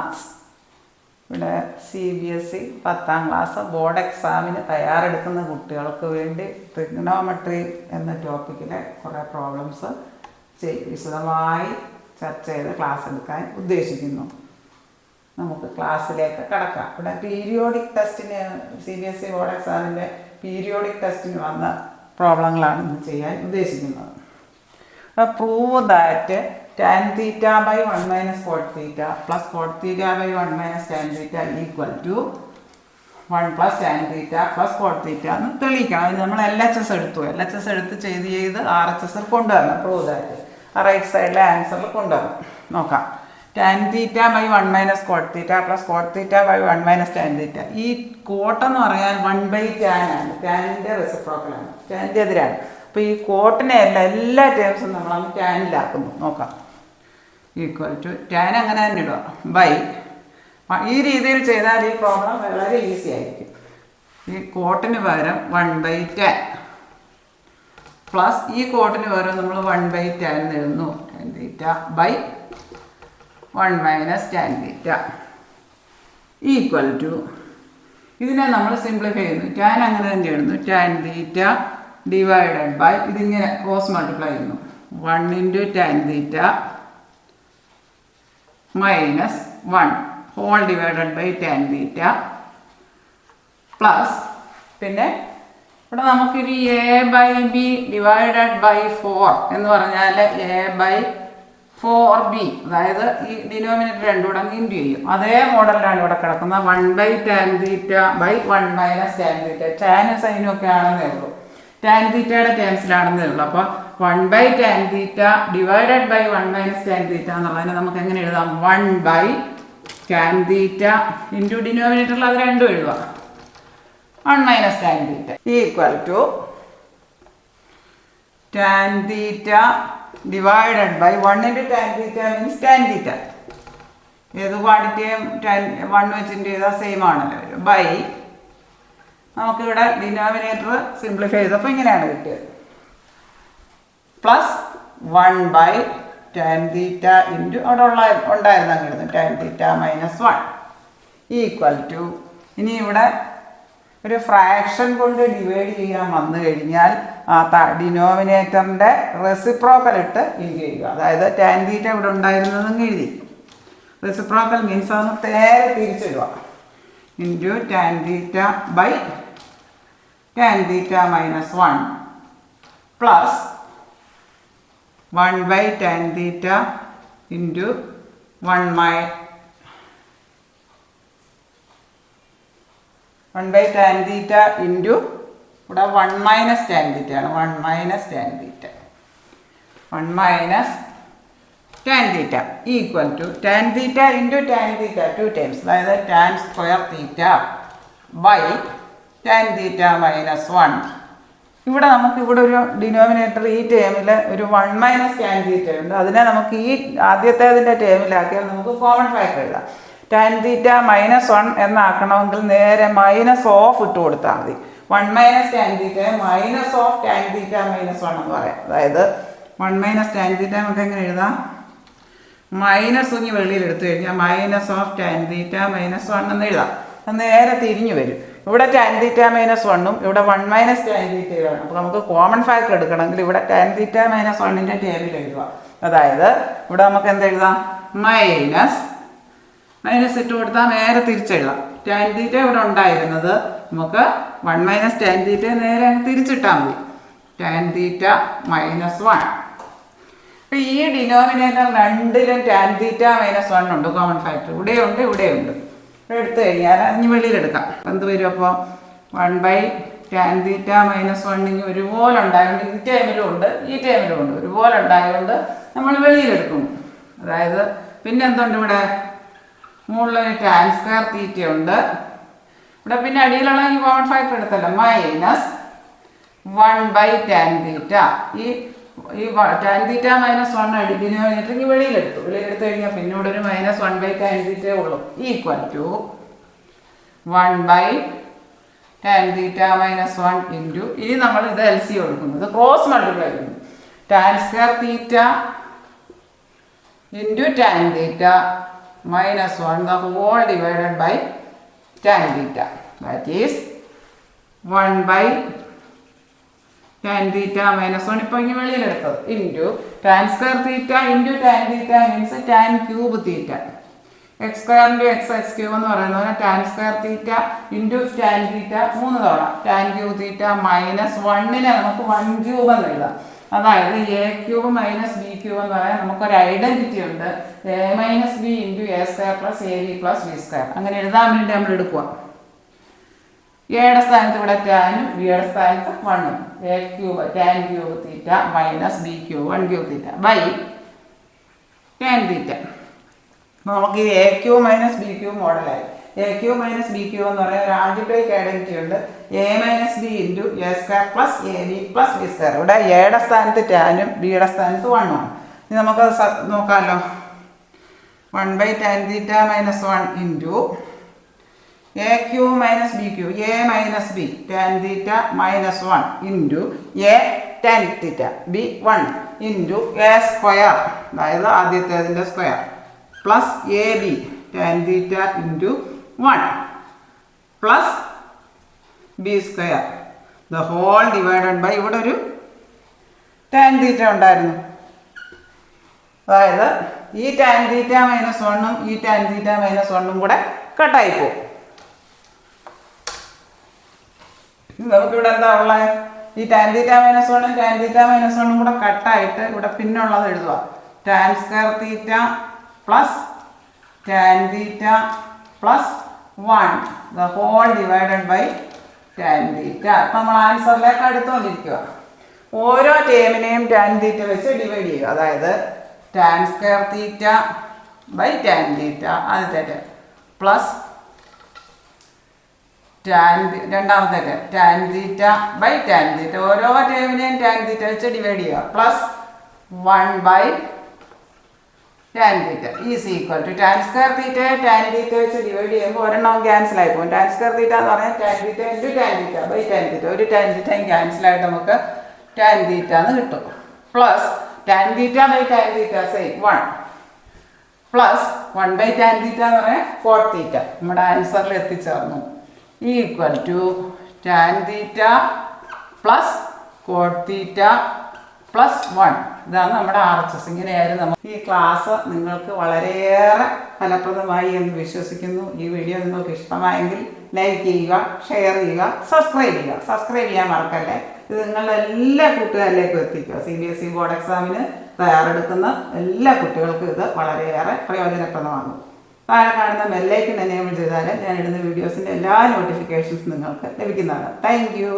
Maths. ഇവിടെ CBSE 10ാം class board എക്സാമിന് തയ്യാറെടുക്കുന്ന കുട്ടികൾക്ക് വേണ്ടി ട്രിഗ്നോമെട്രി എന്ന ടോപ്പിക്കിലെ കുറേ പ്രോബ്ലംസ് വിശദമായി ചർച്ച ചെയ്ത് ക്ലാസ് എടുക്കാൻ ഉദ്ദേശിക്കുന്നു. നമുക്ക് ക്ലാസ്സിലേക്ക് കടക്കാം. ഇവിടെ പീരിയോഡിക് ടെസ്റ്റിന് CBSE ബോർഡ് എക്സാമിൻ്റെ പീരിയോഡിക് ടെസ്റ്റിന് വന്ന പ്രോബ്ലങ്ങളാണ് ഇന്ന് ചെയ്യാൻ ഉദ്ദേശിക്കുന്നത്. Prove that tan theta by 1 minus cot theta plus cot theta by 1 minus tan theta equal to 1 plus tan theta plus cot theta എന്ന് തെളിയിക്കണം. അത് നമ്മൾ LHS എടുത്തു. LHS എടുത്ത് ചെയ്ത് RHS കൊണ്ടുവരണം. പ്രൂവ് ദാറ്റ് ആ റൈറ്റ് സൈഡിലെ ആൻസറിൽ കൊണ്ടുവരണം. നോക്കാം. tan theta by 1 minus cot theta plus cot theta by 1 minus tan theta. ഈ കോട്ട് എന്ന് പറയാൻ 1/tan ആണ്. ടാനിൻ്റെ റെസിപ്രോക്കലാണ്, ടാനിൻ്റെ എതിരാണ്. അപ്പോൾ ഈ കോട്ടിനെ എല്ലാ ടേംസും നമ്മളങ്ങ് ടാനിലാക്കുന്നു. നോക്കാം. ഈക്വൽ ടു ടാൻ അങ്ങനെ തന്നെ ഇടുക ബൈ. ഈ രീതിയിൽ ചെയ്താൽ ഈ പ്രോബ്ലം വളരെ ഈസി ആയിരിക്കും. ഈ കോട്ടിന് പകരം 1/tan പ്ലസ് ഈ കോട്ടിന് പകരം നമ്മൾ 1/tan എഴുതുന്നു. tan theta by 1 minus tan theta equal to, ഇതിനെ നമ്മൾ സിംപ്ലിഫൈ ചെയ്യുന്നു. ടാൻ അങ്ങനെ തന്നെ എഴുതുന്നു. tan theta ഡിവൈഡഡ് ബൈ, ഇതിങ്ങനെ ക്രോസ് മൾട്ടിപ്ലൈ ചെയ്യുന്നു. 1 into tan theta minus 1 whole divided by tan theta plus, പിന്നെ ഇവിടെ നമുക്കൊരു a/b ഡിവൈഡഡ് ബൈ 4 എന്ന് പറഞ്ഞാൽ a/4b, അതായത് ഈ ഡിനോമിനേറ്റർ രണ്ടും കൂടെ ഇൻറ്റു ചെയ്യും. അതേ മോഡലിലാണ് ഇവിടെ കിടക്കുന്നത്. 1/tan theta by 1 minus tan theta. ടാനും സൈനും ഒക്കെ ആണെന്നേ ഉള്ളൂ, tan theta ടേംസിലാണെന്നേ ഉള്ളൂ. അപ്പോൾ 1/tan theta divided by 1 minus tan theta എന്നുള്ളതിനെ നമുക്ക് എങ്ങനെ എഴുതാം? 1/tan theta ഇൻറ്റു ഡിനോമിനേറ്ററിൽ അത് രണ്ടും എഴുതുക. 1 minus tan theta equal to tan theta divided by 1 into tan theta means tan theta. ഏത് ക്വാണ്ടിറ്റിയും 1 വെച്ചിട്ട് ചെയ്താൽ സെയിം ആണല്ലോ. ബൈ, നമുക്കിവിടെ ഡിനോമിനേറ്റർ സിംപ്ലിഫൈ ചെയ്തപ്പോൾ ഇങ്ങനെയാണ് കിട്ടിയത്. പ്ലസ് 1/tan theta ഇൻറ്റു അവിടെ ഉണ്ടായിരുന്നു അങ്ങനെ tan theta minus 1 equal to, ഇനി ഇവിടെ ഒരു ഫ്രാക്ഷൻ കൊണ്ട് ഡിവൈഡ് ചെയ്യാൻ വന്നു കഴിഞ്ഞാൽ ഡിനോമിനേറ്ററിൻ്റെ റെസിപ്രോക്കൽ ഇട്ട് ഇൻറ്റു ചെയ്യുക. അതായത് tan theta ഇവിടെ ഉണ്ടായിരുന്നതെന്ന് എഴുതി. റെസിപ്രോക്കൽ മീൻസ് അതൊന്ന് നേരെ തിരിച്ചിടുക. Into tan theta by tan theta minus 1 plus 1/tan theta into 1/tan theta into ഇവിടെ 1 minus tan theta ആണ്. 1 minus tan theta 1 minus tan theta equal to tan theta into tan theta 2 times, അതായത് tan square theta by tan theta minus 1. ഇവിടെ നമുക്ക് ഇവിടെ ഒരു denominator ഈ ടേമിൽ ഒരു 1 minus tan theta ഉണ്ട്. അതിനെ നമുക്ക് ഈ ആദ്യത്തേതിൻ്റെ ടേമിലാക്കിയാൽ നമുക്ക് കോമൺ ഫാക്ടർ എഴുതാം. tan theta മൈനസ് 1 എന്നാക്കണമെങ്കിൽ നേരെ മൈനസ് ഓഫ് ഇട്ട് കൊടുത്താൽ മതി. 1 minus tan theta minus of tan theta minus 1 എന്ന് പറയാം. അതായത് 1 minus tan theta നമുക്ക് എങ്ങനെ എഴുതാം? മൈനസ് കുഞ്ഞ് വെളിയിൽ എടുത്തു കഴിഞ്ഞാൽ minus of tan theta minus 1 എന്ന് എഴുതാം. അത് നേരെ തിരിഞ്ഞു വരും. ഇവിടെ tan theta മൈനസ് 1ഉം ഇവിടെ 1 minus tan theta ആണ്. അപ്പോൾ നമുക്ക് കോമൺ ഫാക്ടർ എടുക്കണമെങ്കിൽ ഇവിടെ tan theta മൈനസ് 1ൻ്റെ ടേബിൾ എഴുതുക. അതായത് ഇവിടെ നമുക്ക് എന്തെഴുതാം? മൈനസ് ഇട്ട് കൊടുത്താൽ നേരെ തിരിച്ചെഴുതാം. tan theta ഇവിടെ ഉണ്ടായിരുന്നത് നമുക്ക് 1 minus tan theta നേരെ തിരിച്ചിട്ടാൽ മതി. tan theta minus 1. അപ്പോൾ ഈ ഡിനോമിനേറ്റർ രണ്ടിലും tan theta മൈനസ് 1 ഉണ്ട് കോമൺ ഫാക്ടർ. ഇവിടെയുണ്ട്, ഇവിടെയുണ്ട്. എടുത്തു കഴിഞ്ഞാൽ അതിന് വെളിയിലെടുക്കാം. എന്ത് വരും? അപ്പോൾ 1/tan theta മൈനസ് 1 ഇനി ഒരുപോലെ ഉണ്ടായതുകൊണ്ട് ഈ ടൈമിലും ഉണ്ട്, ഈ ടൈമിലും ഉണ്ട്, ഒരുപോലെ ഉണ്ടായതുകൊണ്ട് നമ്മൾ വെളിയിലെടുക്കും. അതായത് പിന്നെ എന്തുണ്ട്? ഇവിടെ മുകളിലൊരു tan സ്ക്വയർ theta ഉണ്ട്. ഇവിടെ പിന്നെ അടിയിലുള്ള ഈ കോമൺ ഫാക്ടർ എടുത്തല്ലോ, മൈനസ് 1/tan theta. ഈ tan theta മൈനസ് 1 ഡിനോമിനേറ്റർ വെളിയിലെടുത്തു കഴിഞ്ഞാൽ പിന്നെ ഇവിടെ ഒരു മൈനസ് 1/tan theta ഉള്ളൂ. Equal to 1/tan theta minus 1 into, ഇനി നമ്മൾ ഇത് LCM കൊടുക്കുന്നത് ക്രോസ് മൾട്ടിപ്ലൈ ചെയ്യുന്നു. tan square theta into tan theta minus 1 the whole divided by tan theta. That is 1 by tan theta minus 1 ഇപ്പോൾ ഇങ്ങനെ വെളിയിലെടുത്തത് into tan square theta into tan theta means tan cube theta. X square into x cube എന്ന് പറയുന്നത് tan square theta into tan theta 3 തവണ tan cube theta minus 1നെ നമുക്ക് 1 cube എന്ന് എഴുതാം. അതായത് a cube minus b cube എന്ന് പറയാൻ നമുക്കൊരു ഐഡന്റിറ്റി ഉണ്ട്. A minus b into a square plus a b plus b square. അങ്ങനെ എഴുതാൻ വേണ്ടി നമ്മൾ എടുക്കുക. എയുടെ സ്ഥാനത്ത് ഇവിടെ ടാനും ബിയുടെ സ്ഥാനത്ത് 1ഉം. A cube tan cube theta minus b cube 1 cube theta by tan theta. അപ്പോൾ നമുക്ക് ഈ a cube minus b cube മോഡലായി. A cube minus b cube എന്ന് പറയുന്ന ഒരു ആൾജിബ്രൈക് ഐഡന്റിറ്റി ഉണ്ട്. A minus b into a square plus a b plus b square. ഇവിടെ എയുടെ സ്ഥാനത്ത് ടാനും ബിയുടെ സ്ഥാനത്ത് 1ഉം. ഇനി നമുക്കത് നോക്കാമല്ലോ. 1 by tan theta minus 1 into a cube minus b cube a minus b tan theta minus 1 into a tan theta b 1 into a square, അതായത് ആദ്യത്തേതിൻ്റെ square plus a b tan theta into 1 plus b square the whole divided by ഇവിടെ ഒരു tan തീറ്റ ഉണ്ടായിരുന്നു. അതായത് ഈ tan theta minus 1ഉം ഈ tan theta minus 1ഉം കൂടെ കട്ടായി പോകും. നമുക്കിവിടെ എന്താ ഉള്ളത്? ഈ tan തീറ്റ മൈനസ് 1ഉം tan തീറ്റ മൈനസ് 1ഉം കൂടെ കട്ടായിട്ട് ഇവിടെ പിന്നുള്ളത് എഴുതുക. tan square theta plus tan theta plus 1 the whole divided by tan theta. അപ്പം നമ്മൾ ആൻസറിലേക്ക് അടുത്തുകൊണ്ടിരിക്കുക. ഓരോ ടേമിനെയും tan തീറ്റ വെച്ച് ഡിവൈഡ് ചെയ്യുക. അതായത് tan square theta by tan theta ആദ്യത്തെ പ്ലസ് രണ്ടാമത്തെ tan theta by tan theta. ഓരോ ടേമിനെയും tan തീറ്റ വെച്ച് ഡിവൈഡ് ചെയ്യുക. Plus 1 by tan theta is equal to tan square തീറ്റയെ tan തീറ്റ വെച്ച് ഡിവൈഡ് ചെയ്യുമ്പോൾ ഒരെണ്ണം ക്യാൻസൽ ആയി പോകും. tan സ്ക്വയർ തീറ്റ എന്ന് പറഞ്ഞാൽ tan theta into tan theta by tan theta. ഒരു tan തീറ്റയും ക്യാൻസൽ ആയിട്ട് നമുക്ക് tan തീറ്റ എന്ന് കിട്ടും. Plus tan theta by tan theta same 1 plus 1 by tan theta എന്ന് പറഞ്ഞാൽ cot തീറ്റ. നമ്മുടെ ആൻസറിൽ എത്തിച്ചേർന്നു. Equal to tan theta plus cot theta plus 1. ഇതാണ് നമ്മുടെ RHS. ഇങ്ങനെയായിരുന്നു നമുക്ക് ഈ ക്ലാസ് നിങ്ങൾക്ക് വളരെയേറെ ഫലപ്രദമായി എന്ന് വിശ്വസിക്കുന്നു. ഈ വീഡിയോ നിങ്ങൾക്ക് ഇഷ്ടമായെങ്കിൽ ലൈക്ക് ചെയ്യുക, ഷെയർ ചെയ്യുക, സബ്സ്ക്രൈബ് ചെയ്യുക. സബ്സ്ക്രൈബ് ചെയ്യാൻ മറക്കല്ലേ. ഇത് നിങ്ങളുടെ എല്ലാ കൂട്ടുകാരിലേക്കും എത്തിക്കുക. CBSE ബോർഡ് എക്സാമിന് തയ്യാറെടുക്കുന്ന എല്ലാ കുട്ടികൾക്കും ഇത് വളരെയേറെ പ്രയോജനപ്രദമാകും. താഴെ കാണുന്ന ബെല്ലൈക്കൺ എനേബിൾ ചെയ്താൽ ഞാൻ ഇടുന്ന വീഡിയോസിൻ്റെ എല്ലാ നോട്ടിഫിക്കേഷൻസ് നിങ്ങൾക്ക് ലഭിക്കുന്നതാണ്. Thank you.